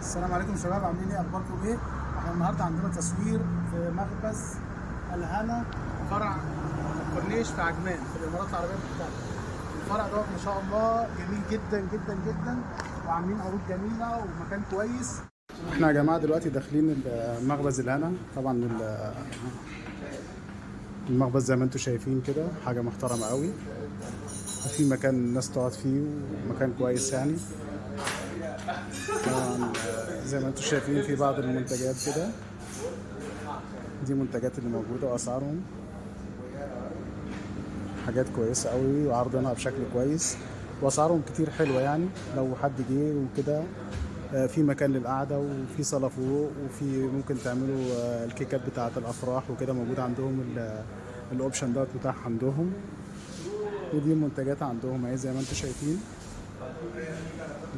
السلام عليكم شباب، عاملين ايه؟ اخباركم ايه؟ احنا النهارده عندنا تصوير في مخبز الهنا، فرع كورنيش في عجمان في الامارات العربيه المتحده. الفرع دوت ما شاء الله جميل جدا جدا جدا، وعاملين عروض جميله ومكان كويس. احنا يا جماعه دلوقتي داخلين مخبز الهنا. طبعا المخبز زي ما انتم شايفين كده حاجه محترمه قوي، وفي مكان الناس تقعد فيه ومكان كويس يعني. طبعا زي ما انتم شايفين في بعض المنتجات كده، دي منتجات اللي موجودة وأسعارهم حاجات كويسة قوي وعرضناها بشكل كويس، وأسعارهم كتير حلوة يعني. لو حد جه وكده في مكان للقعدة وفي صالة فوق، وفي ممكن تعملوا الكيكات بتاعة الأفراح وكده، موجود عندهم الأوبشن دوت متاح عندهم. ودي المنتجات عندهم اهي زي ما انتم شايفين،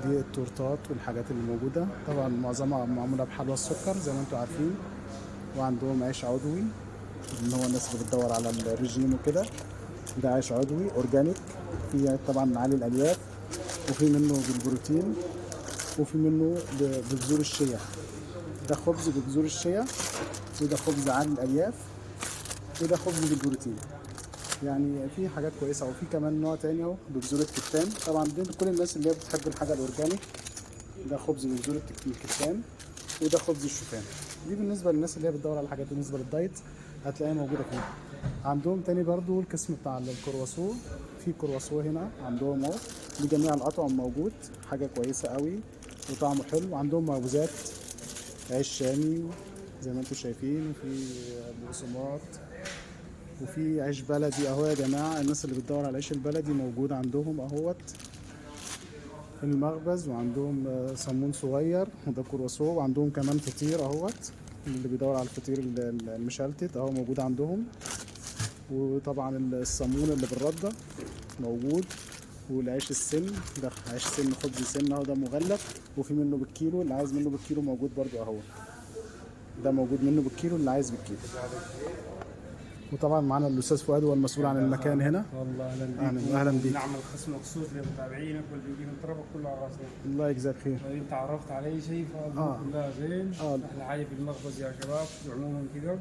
دي التورتات والحاجات اللي موجودة. طبعا معظمها معمولة بحلوى السكر زي ما انتم عارفين. وعندهم عيش عضوي، اللي هو الناس اللي بتدور على الرجيم وكده، ده عيش عضوي اورجانيك، فيه طبعا عالي الالياف، وفي منه بالبروتين، وفي منه ببذور الشيا. ده خبز ببذور الشيا، وده خبز عالي الالياف، وده خبز بالبروتين. يعني في حاجات كويسه. وفي كمان نوع تاني اهو ببذور الكتان. طبعا دي كل الناس اللي هي بتحب الحاجه الاورجانيك. ده خبز ببذور الكتان، وده خبز الشوفان. دي بالنسبه للناس اللي هي بتدور على حاجات بالنسبه للدايت، هتلاقيها موجوده فيه. عندهم تاني برضو القسم بتاع الكرواسو، في كرواسو هنا عندهم اهو بجميع الاطعم موجود، حاجه كويسه قوي وطعمه حلو. وعندهم مخبوزات عيش شامي زي ما انتم شايفين، وفي بقسماط، وفي عيش بلدي اهو. يا جماعه الناس اللي بتدور على العيش البلدي موجود عندهم اهوت المخبز. وعندهم صمون صغير، وده كرواسو. وعندهم كمان فطير اهوت، اللي بيدور على الفطير المشلتت اهو موجود عندهم. وطبعا الصمون اللي بالرده موجود، والعيش السن، ده عيش سن خبز سن اهو، ده مغلف وفي منه بالكيلو. اللي عايز منه بالكيلو موجود برضو اهو، ده موجود منه بالكيلو اللي عايز بالكيلو. وطبعا معانا الاستاذ فؤاد هو المسؤول عن المكان هنا. والله اهلا بيك. نعمل خصم مخصوص لمتابعينك واللي بيجي من طرفك كله على راسنا. الله يجزاك خير. انت عرفت على اي شيء فالحمد لله زين. احلى حاجه في المخبز يا شباب عموما كده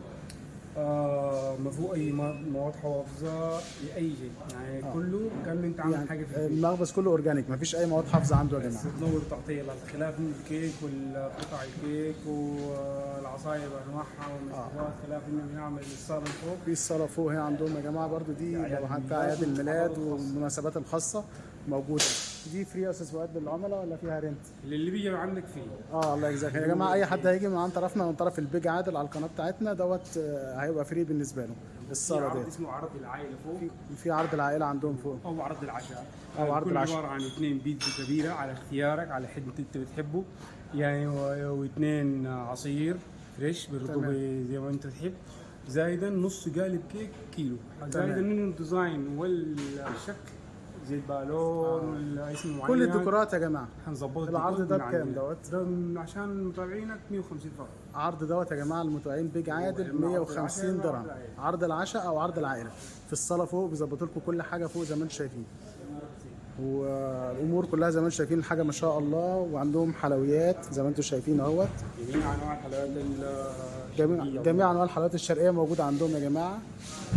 ما فيه اي مواد حافظه لاي شيء، يعني كله كان انت عامل يعني حاجه في البيت. المخبز كله اورجانيك، مفيش اي مواد حافظه عنده يا جماعه. تنور تعطيه خلاف من الكيك والقطع الكيك والعصاير بانواعها والمشروبات، خلاف انه بنعمل الصاله فوق. في الصاله فوق هي عندهم يا جماعه برضو، دي لو حتى اعياد الميلاد والمناسبات الخاصه موجوده. دي فري يا استاذ فؤاد للعملاء ولا فيها رنت؟ اللي بيجي عندك فيه. الله يجزاك يا جماعه. اي حد هيجي من عن طرفنا، من طرف البيج عادل على القناه بتاعتنا دوت، هيبقى فري بالنسبه له الصاله ديت. اسمه عرض العائله فوق، في عرض العائله عندهم فوق، او عرض العشاء، او عرض العشاء. عباره عن 2 بيتزا كبيره على اختيارك، على حد انت بتحبه يعني، و2 عصير فريش بالرطوبه زي ما انت تحب، زايدا نص قالب كيك كيلو، زايدا منه الديزاين والشكل زي البالون والاسم معين، كل الديكورات يا جماعه. هنظبط العرض ده بكام دوت؟ ده عشان متابعينك 150 فقط. عرض دوت يا جماعه المتابعين بيج عادل 150 درهم، عرض العشاء او عرض العائله. في الصاله فوق بيظبطوا لكم كل حاجه فوق زي ما انتم شايفين، والامور كلها زي ما انتم شايفين، الحاجه ما شاء الله. وعندهم حلويات زي ما انتم شايفين اهوت، جميع انواع الحلويات جميع انواع الحلويات الشرقيه موجوده عندهم يا جماعه.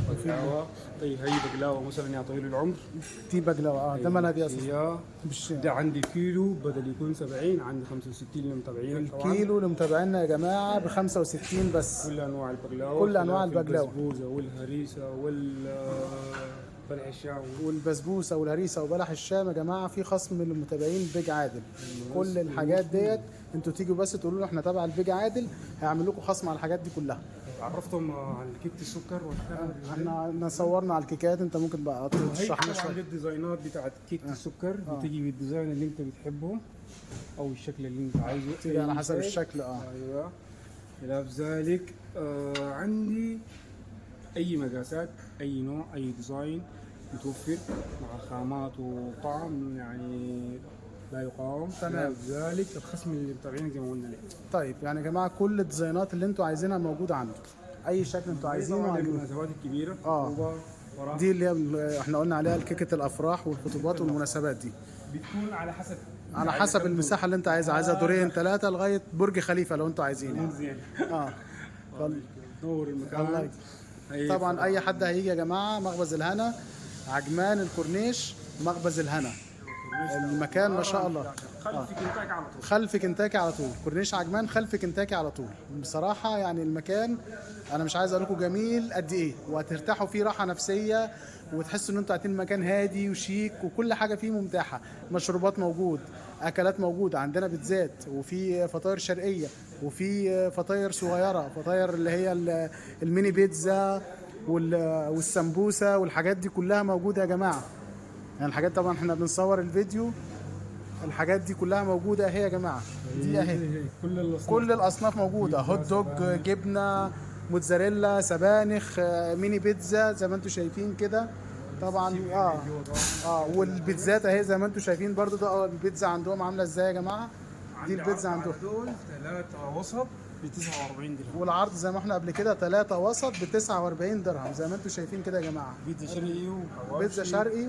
بقلاوه، طيب هي بقلاوه مثلا يا طويل العمر، دي بقلاوه ده مالها دي اصلا؟ ده عندي كيلو بدل يكون 70 عندي 65 لمتابعينك. الكيلو لمتابعينا يا جماعه ب 65 بس. كل انواع البقلاوه، كل انواع البقلاوه، البسبوسه والهريسه بلح الشام والبسبوسه والهريسه وبلح الشام يا جماعه في خصم للمتابعين بيج عادل. كل الحاجات ديت انتوا تيجوا بس تقولوا له احنا تبع البيج عادل، هيعمل لكم خصم على الحاجات دي كلها. عرفتهم عن كيكه السكر احنا صورنا على الكيكات، انت ممكن بقى تشرح لنا شويه. الديزاينات بتاعت كيكه السكر بتيجي بالديزاين اللي انت بتحبه او الشكل اللي انت عايزه، تيجي على حسب الشكل. ايوه. خلاف ذلك عندي اي مقاسات، اي نوع، اي ديزاين متوفر مع خامات وطعم يعني لا يقاوم. تمام. ذلك الخصم اللي متابعينك زي ما قلنا لك. طيب يعني يا جماعه كل الديزاينات اللي انتوا عايزينها موجوده عندكم، اي شكل انتوا عايزينه. المناسبات الكبيره دي اللي احنا قلنا عليها الكيكه الافراح والخطوبات والمناسبات دي بتكون على حسب على حسب المساحه اللي انت عايزها، عايزها دورين 3 لغايه برج خليفه لو انتوا عايزين يعني. زين. اه نور الله المكان. يكرمك. طبعا اي حد هيجي يا جماعه مخبز الهنا، عجمان الكورنيش، مخبز الهنا. المكان ما شاء الله خلف كنتاكي على طول. خلف كنتاكي على طول، كورنيش عجمان خلف كنتاكي على طول. بصراحه يعني المكان انا مش عايز اقول لكم جميل قد ايه، وهترتاحوا فيه راحه نفسيه، وتحسوا ان انتوا قاعدين مكان هادي وشيك، وكل حاجه فيه متاحه. مشروبات موجود، اكلات موجوده، عندنا بيتزات، وفي فطاير شرقيه، وفي فطاير صغيره، فطاير اللي هي الميني بيتزا والسمبوسه والحاجات دي كلها موجوده يا جماعه. يعني الحاجات طبعا احنا بنصور الفيديو، الحاجات دي كلها موجوده اهي يا جماعه. دي اهي كل الاصناف موجوده، هوت دوج، جبنه، موتزاريلا، سبانخ، ميني بيتزا زي ما انتم شايفين كده. طبعا والبيتزات اهي زي ما انتم شايفين برضو. ده البيتزا عندهم عامله ازاي يا جماعه. دي البيتزا عندهم دول 3 وسط ب 49 درهم. والعرض زي ما احنا قبل كده 3 وسط ب 49 درهم زي ما انتم شايفين كده يا جماعه. بيتزا شرقي وحواوشي. بيتزا شرقي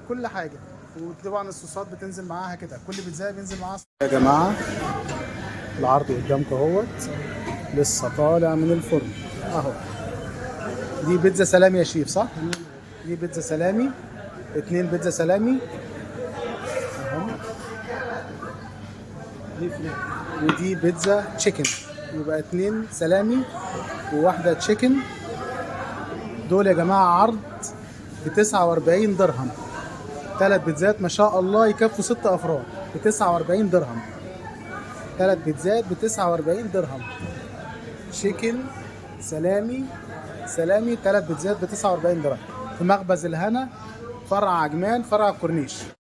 وكل حاجه، وطبعا الصوصات بتنزل معاها كده، كل بيتزا بينزل معاها يا جماعه. العرض قدامكم اهوت لسه طالع من الفرن اهو. دي بيتزا سلامي يا شيف صح؟ دي بيتزا سلامي، 2 بيتزا سلامي اهو. ودي بيتزا تشيكن، يبقى 2 سلامي وواحده تشيكن. دول يا جماعه عرض ب 49 درهم. 3 بيتزات ما شاء الله يكفوا 6 افراد ب 49 درهم. 3 بيتزات ب 49 درهم. تشيكن سلامي 3 بيتزات ب 49 درهم في مخبز الهنا، فرع عجمان، فرع الكورنيش.